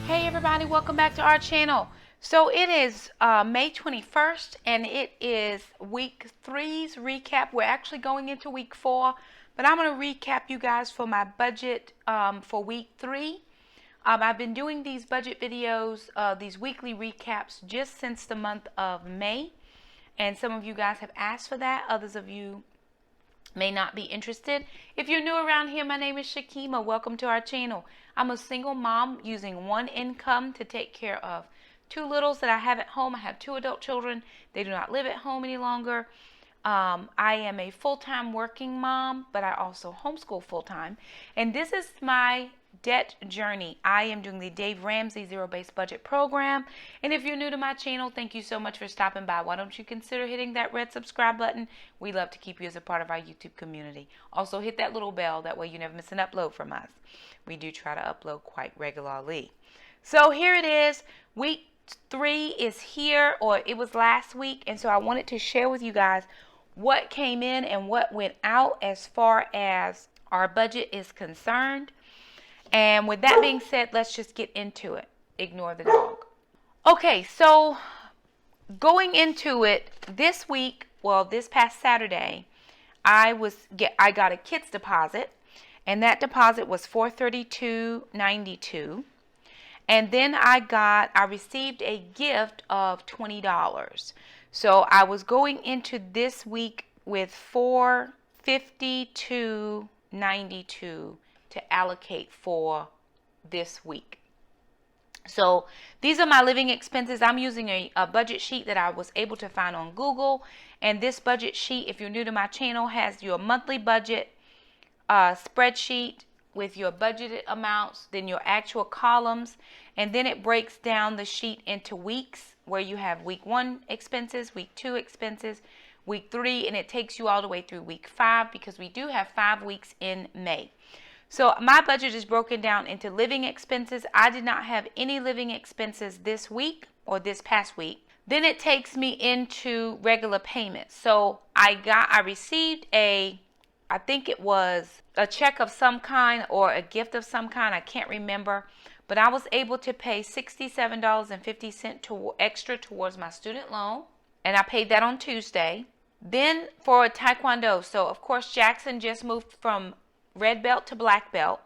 Hey everybody, welcome back to our channel. So it is May 21st and it is week 3's recap. We're actually going into week 4, but I'm going to recap you guys for my budget for week 3. I've been doing these budget videos, these weekly recaps just since the month of May, and some of you guys have asked for that. Others of you may not be interested. If you're new around here, my name is Shakema. Welcome to our channel. I'm a single mom using one income to take care of 2 littles that I have at home. I have 2 adult children. They do not live at home any longer. I am a full-time working mom, but I also homeschool full-time. And this is my debt journey. I am doing the Dave Ramsey Zero-Based Budget Program. And if you're new to my channel, thank you so much for stopping by. Why don't you consider hitting that red subscribe button? We love to keep you as a part of our YouTube community. Also hit that little bell. That way you never miss an upload from us. We do try to upload quite regularly. So here it is. Week 3 is here, or it was last week. And so I wanted to share with you guys what came in and what went out as far as our budget is concerned. And with that being said, let's just get into it. Ignore the dog. Okay, so going into it this week, well, this past Saturday, I got a kid's deposit, and that deposit was $432.92. And then I received a gift of $20. So I was going into this week with $452.92 to allocate for this week. So these are my living expenses. I'm using a budget sheet that I was able to find on Google. And this budget sheet, if you're new to my channel, has your monthly budget spreadsheet with your budgeted amounts, then your actual columns, and then it breaks down the sheet into weeks where you have week 1 expenses, week 2 expenses, week 3, and it takes you all the way through week 5 because we do have 5 weeks in May. So my budget is broken down into living expenses. I did not have any living expenses this week or this past week. Then it takes me into regular payments. So I received I think it was a check of some kind or a gift of some kind. I can't remember. But I was able to pay $67.50 extra towards my student loan. And I paid that on Tuesday. Then for Taekwondo. So of course Jackson just moved from red belt to black belt,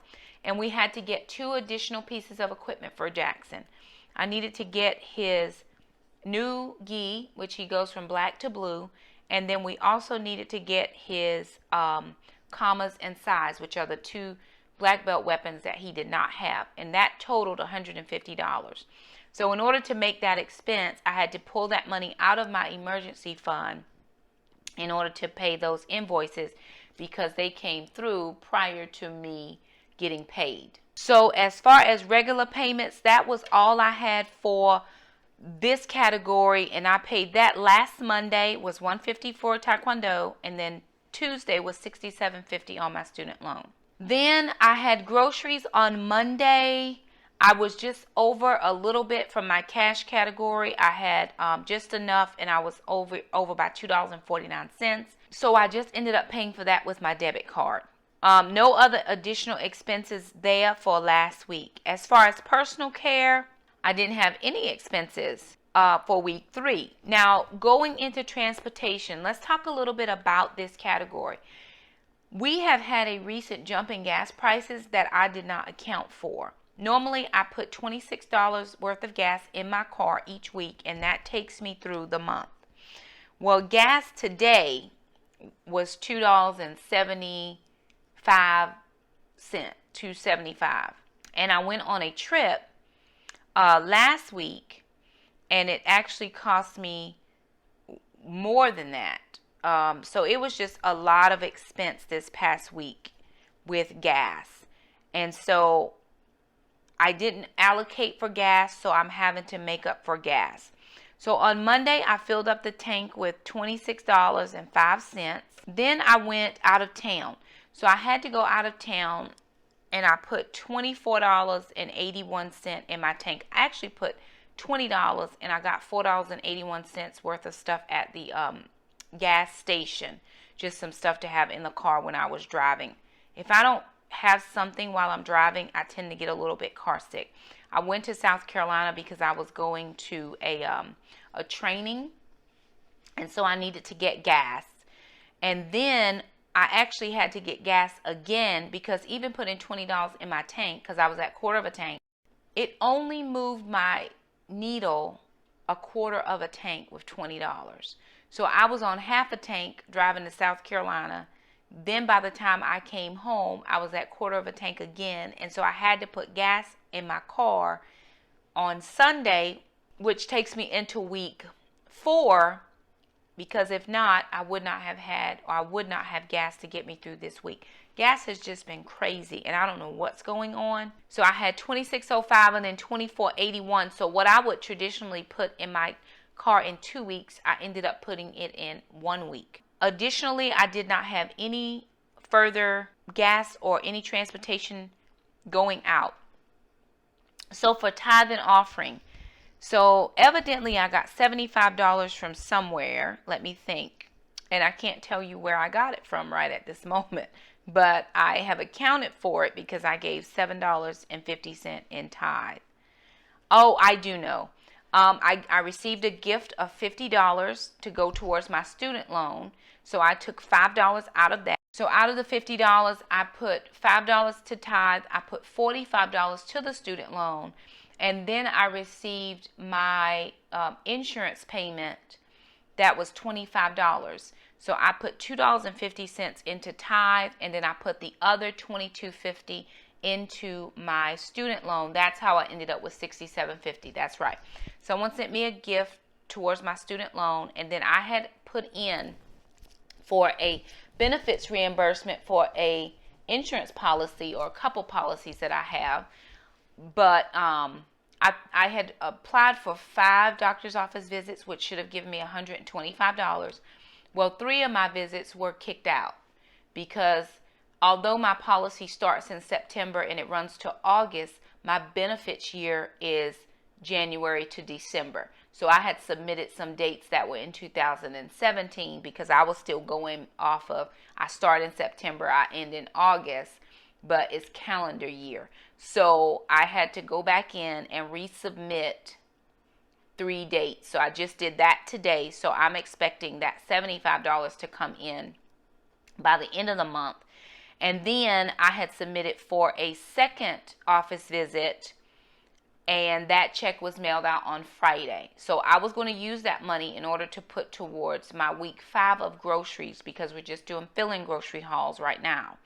and we had to get 2 additional pieces of equipment for Jackson. I needed to get his new gi, which he goes from black to blue, and then we also needed to get his commas and size, which are the 2 black belt weapons that he did not have, and that totaled $150. So in order to make that expense, I had to pull that money out of my emergency fund in order to pay those invoices, because they came through prior to me getting paid. So as far as regular payments, that was all I had for this category, and I paid that last Monday was $150 for Taekwondo, and then Tuesday was $67.50 on my student loan. Then I had groceries on Monday. I was just over a little bit from my cash category. I had just enough, and I was over by $2.49. So I just ended up paying for that with my debit card. No other additional expenses there for last week. As far as personal care, I didn't have any expenses for week 3. Now, going into transportation, let's talk a little bit about this category. We have had a recent jump in gas prices that I did not account for. Normally, I put $26 worth of gas in my car each week, and that takes me through the month. Well, gas today was $2.75, $2.75. And I went on a trip last week, and it actually cost me more than that. So it was just a lot of expense this past week with gas. And so I didn't allocate for gas, so I'm having to make up for gas. So on Monday, I filled up the tank with $26.05. Then I went out of town. So I had to go out of town, and I put $24.81 in my tank. I actually put $20, and I got $4.81 worth of stuff at the gas station. Just some stuff to have in the car when I was driving. If I don't have something while I'm driving, I tend to get a little bit car sick. I went to South Carolina because I was going to a training, and so I needed to get gas. And then I actually had to get gas again because even putting $20 in my tank, because I was at quarter of a tank, it only moved my needle a quarter of a tank with $20. So I was on half a tank driving to South Carolina. Then by the time I came home, I was at quarter of a tank again. And so I had to put gas in my car on Sunday, which takes me into week 4, because if not, I would not have gas to get me through this week. Gas has just been crazy, and I don't know what's going on. So I had $26.05 and then $24.81. So what I would traditionally put in my car in 2 weeks, I ended up putting it in 1 week. Additionally, I did not have any further gas or any transportation going out. So for tithe and offering, so evidently I got $75 from somewhere. Let me think. And I can't tell you where I got it from right at this moment. But I have accounted for it because I gave $7.50 in tithe. Oh, I do know. I received a gift of $50 to go towards my student loan. So I took $5 out of that. So out of the $50, I put $5 to tithe. I put $45 to the student loan. And then I received my insurance payment that was $25. So I put $2.50 into tithe, and then I put the other $22.50 into my student loan. That's how I ended up with $67.50. That's right. Someone sent me a gift towards my student loan, and then I had put in for a benefits reimbursement for a insurance policy or a couple policies that I have. But I had applied for 5 doctor's office visits, which should have given me $125. Well, 3 of my visits were kicked out because although my policy starts in September and it runs to August, my benefits year is January to December. So I had submitted some dates that were in 2017 because I was still going off of, I start in September, I end in August, but it's calendar year. So I had to go back in and resubmit 3 dates. So I just did that today. So I'm expecting that $75 to come in by the end of the month. And then I had submitted for a second office visit, and that check was mailed out on Friday. So I was going to use that money in order to put towards my week 5 of groceries because we're just doing fill-in grocery hauls right now.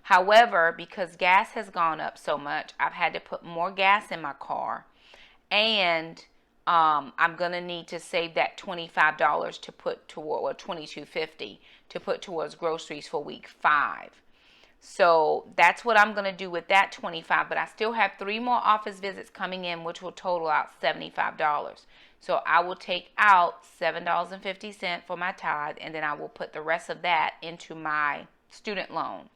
However, because gas has gone up so much, I've had to put more gas in my car, and I'm going to need to save that $25 to put toward, or $22.50 to put towards groceries for week 5. So that's what I'm going to do with that $25, but I still have 3 more office visits coming in, which will total out $75. So I will take out $7.50 for my tithe, and then I will put the rest of that into my student loan.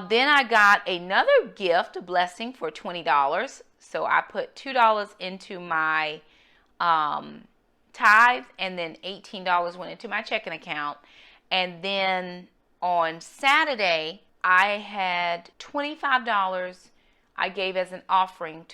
Then I got another gift, a blessing for $20. So I put $2 into my tithe, and then $18 went into my checking account. And then on Saturday, I had $25 I gave as an offering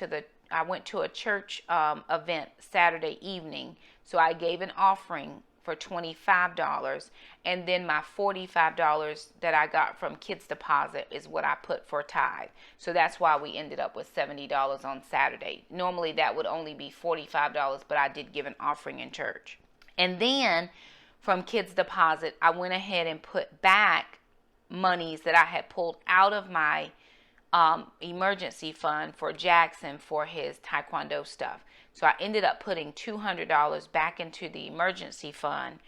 I went to a church event Saturday evening. So I gave an offering for $25, and then my $45 that I got from Kids Deposit is what I put for tithe. So that's why we ended up with $70 on Saturday. Normally that would only be $45, but I did give an offering in church. And then from Kids Deposit, I went ahead and put back monies that I had pulled out of my emergency fund for Jackson for his Taekwondo stuff. So I ended up putting $200 back into the emergency fund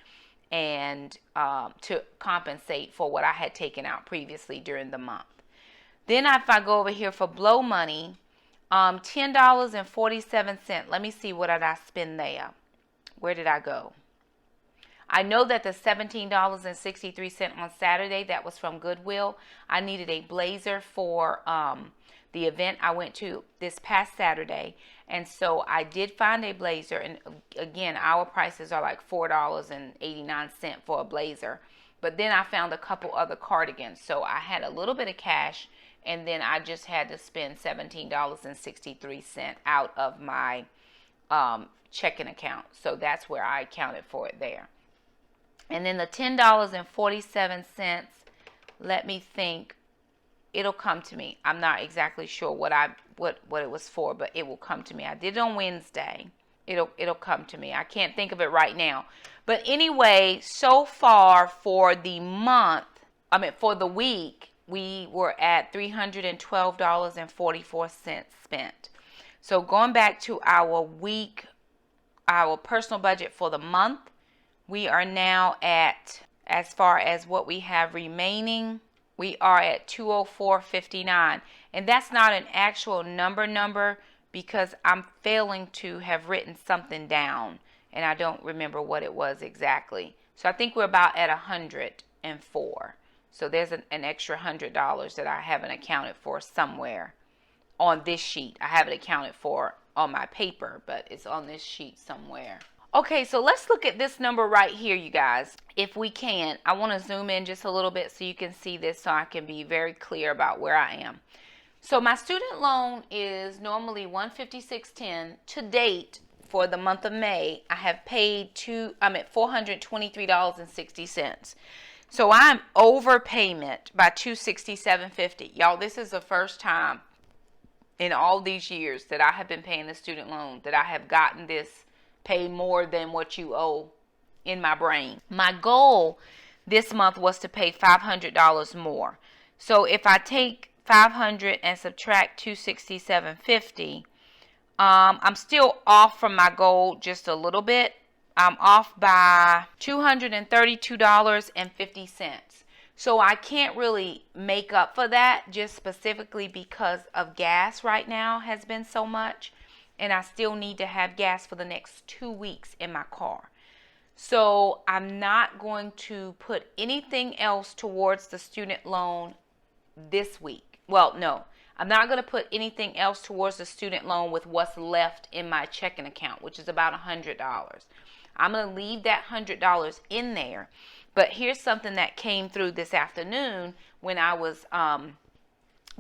and to compensate for what I had taken out previously during the month. Then if I go over here for blow money, $10.47. Let me see, what did I spend there? Where did I go? I know that the $17.63 on Saturday, that was from Goodwill. I needed a blazer for the event I went to this past Saturday. And so I did find a blazer. And again, our prices are like $4.89 for a blazer. But then I found a couple other cardigans. So I had a little bit of cash, and then I just had to spend $17.63 out of my checking account. So that's where I accounted for it there. And then the $10.47, let me think. It'll come to me. I'm not exactly sure what it was for, but it will come to me. I did it on Wednesday. It'll come to me. I can't think of it right now. But anyway, so far for the for the week, we were at $312.44 spent. So going back to our personal budget for the month, we are now at, as far as what we have remaining, we are at $204.59. And that's not an actual number because I'm failing to have written something down, and I don't remember what it was exactly. So I think we're about at $104. So there's an extra $100 that I haven't accounted for somewhere on this sheet. I have it accounted for on my paper, but it's on this sheet somewhere. Okay, so let's look at this number right here, you guys. If we can, I want to zoom in just a little bit so you can see this, so I can be very clear about where I am. So my student loan is normally $156.10. To date, for the month of May, I have paid I'm at $423.60. So I'm overpayment by $267.50. Y'all, this is the first time in all these years that I have been paying the student loan that I have gotten this pay more than what you owe in my brain. My goal this month was to pay $500 more. So if I take $500 and subtract $267.50, I'm still off from my goal just a little bit. I'm off by $232.50. So I can't really make up for that, just specifically because of gas right now has been so much. And I still need to have gas for the next 2 weeks in my car. So I'm not going to put anything else towards the student loan this week. Well, no, I'm not going to put anything else towards the student loan with what's left in my checking account, which is about $100. I'm going to leave that $100 in there. But here's something that came through this afternoon when I was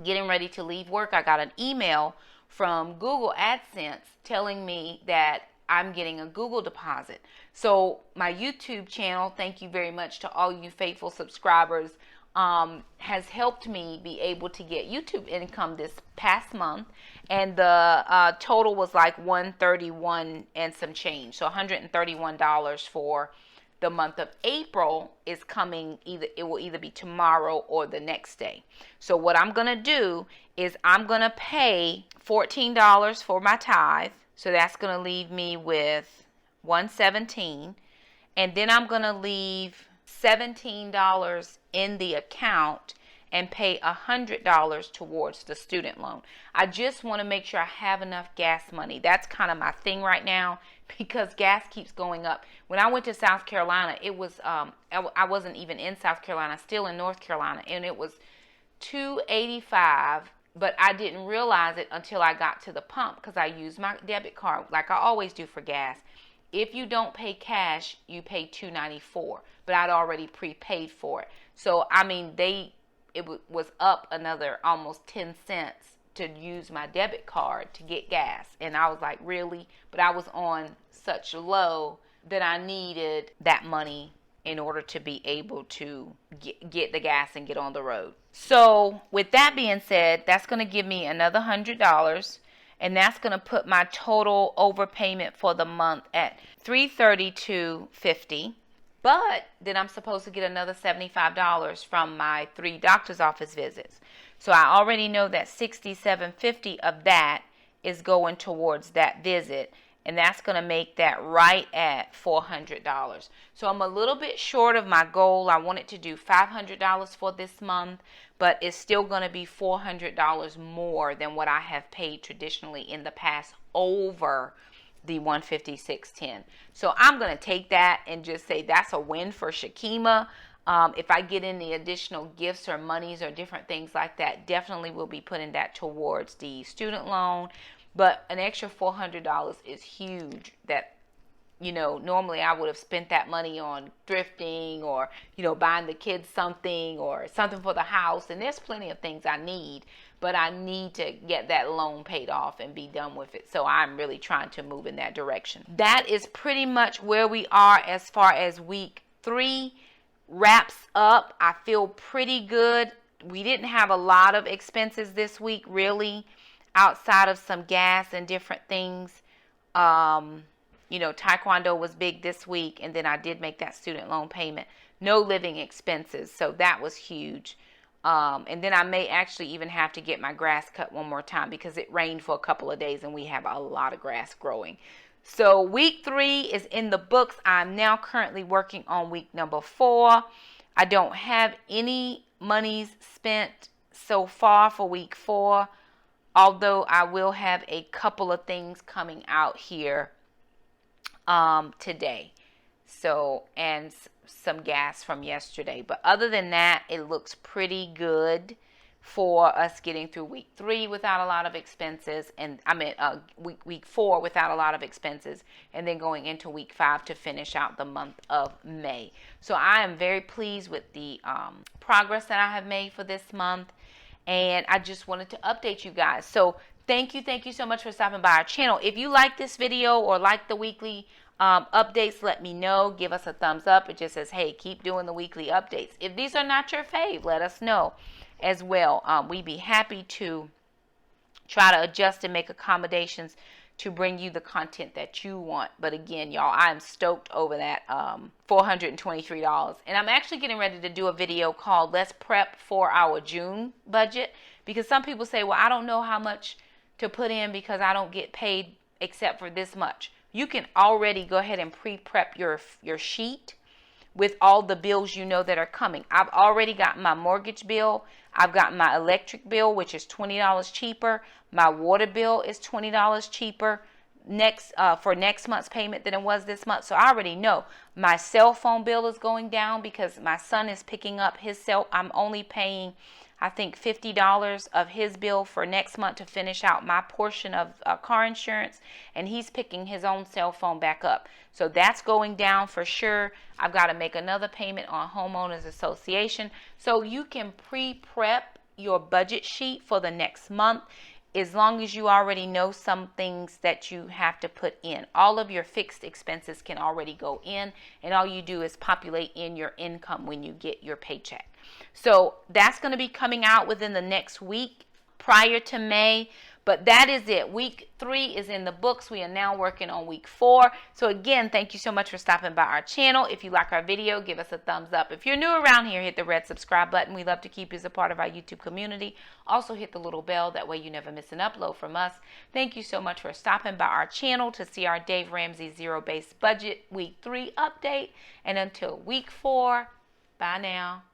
getting ready to leave work. I got an email from Google AdSense telling me that I'm getting a Google deposit. So my YouTube channel, thank you very much to all you faithful subscribers, has helped me be able to get YouTube income this past month. And the total was like $131 and some change. So $131 for the month of April is coming. It will either be tomorrow or the next day. So what I'm going to do is I'm going to pay $14 for my tithe. So that's going to leave me with $117. And then I'm going to leave $17 in the account and pay $100 towards the student loan. I just want to make sure I have enough gas money. That's kind of my thing right now because gas keeps going up. When I went to South Carolina, it was I wasn't even in South Carolina, still in North Carolina, and it was $2.85. But I didn't realize it until I got to the pump because I used my debit card like I always do for gas. If you don't pay cash, you pay $2.94, but I'd already prepaid for it. So I mean, it was up another almost 10 cents to use my debit card to get gas, and I was like, really? But I was on such low that I needed that money in order to be able to get the gas and get on the road. So with that being said, that's going to give me another $100, and that's going to put my total overpayment for the month at $332.50. But then I'm supposed to get another $75 from my 3 doctor's office visits. So I already know that $67.50 of that is going towards that visit. And that's going to make that right at $400. So I'm a little bit short of my goal. I wanted to do $500 for this month, but it's still going to be $400 more than what I have paid traditionally in the past over the $156.10. So I'm going to take that and just say that's a win for Shakema. If I get any additional gifts or monies or different things like that, definitely will be putting that towards the student loan. But an extra $400 is huge that Normally I would have spent that money on thrifting or, buying the kids something or something for the house. And there's plenty of things I need, but I need to get that loan paid off and be done with it. So I'm really trying to move in that direction. That is pretty much where we are as far as week 3 wraps up. I feel pretty good. We didn't have a lot of expenses this week, really, outside of some gas and different things. Taekwondo was big this week, and then I did make that student loan payment. No living expenses, so that was huge. And then I may actually even have to get my grass cut one more time because it rained for a couple of days and we have a lot of grass growing. So week 3 is in the books. I'm now currently working on week number 4. I don't have any monies spent so far for week 4, although I will have a couple of things coming out here today. So, and some gas from yesterday. But other than that, it looks pretty good for us getting through week 3 without a lot of expenses, and week 4 without a lot of expenses, and then going into week 5 to finish out the month of May. So I am very pleased with the progress that I have made for this month, and I just wanted to update you guys. So thank you so much for stopping by our channel. If you like this video or like the weekly updates, let me know. Give us a thumbs up. It just says, hey, keep doing the weekly updates. If these are not your fave, let us know as well. We'd be happy to try to adjust and make accommodations to bring you the content that you want. But again, y'all, I'm stoked over that $423. And I'm actually getting ready to do a video called Let's Prep for Our June Budget, because some people say, well, I don't know how much to put in because I don't get paid except for this much. You can already go ahead and pre-prep your sheet with all the bills that are coming. I've already gotten my mortgage bill. I've gotten my electric bill, which is $20 cheaper. My water bill is $20 cheaper for next month's payment than it was this month. So I already know my cell phone bill is going down because my son is picking up his I'm only paying, I think, $50 of his bill for next month to finish out my portion of car insurance, and he's picking his own cell phone back up. So that's going down for sure. I've got to make another payment on homeowners association. So you can pre-prep your budget sheet for the next month as long as you already know some things that you have to put in. All of your fixed expenses can already go in, and all you do is populate in your income when you get your paycheck. So that's going to be coming out within the next week prior to May. But that is it. Week 3 is in the books. We are now working on week 4. So again, thank you so much for stopping by our channel. If you like our video, give us a thumbs up. If you're new around here, hit the red subscribe button. We love to keep you as a part of our YouTube community. Also hit the little bell. That way you never miss an upload from us. Thank you so much for stopping by our channel to see our Dave Ramsey Zero-Based Budget Week 3 update. And until week 4, bye now.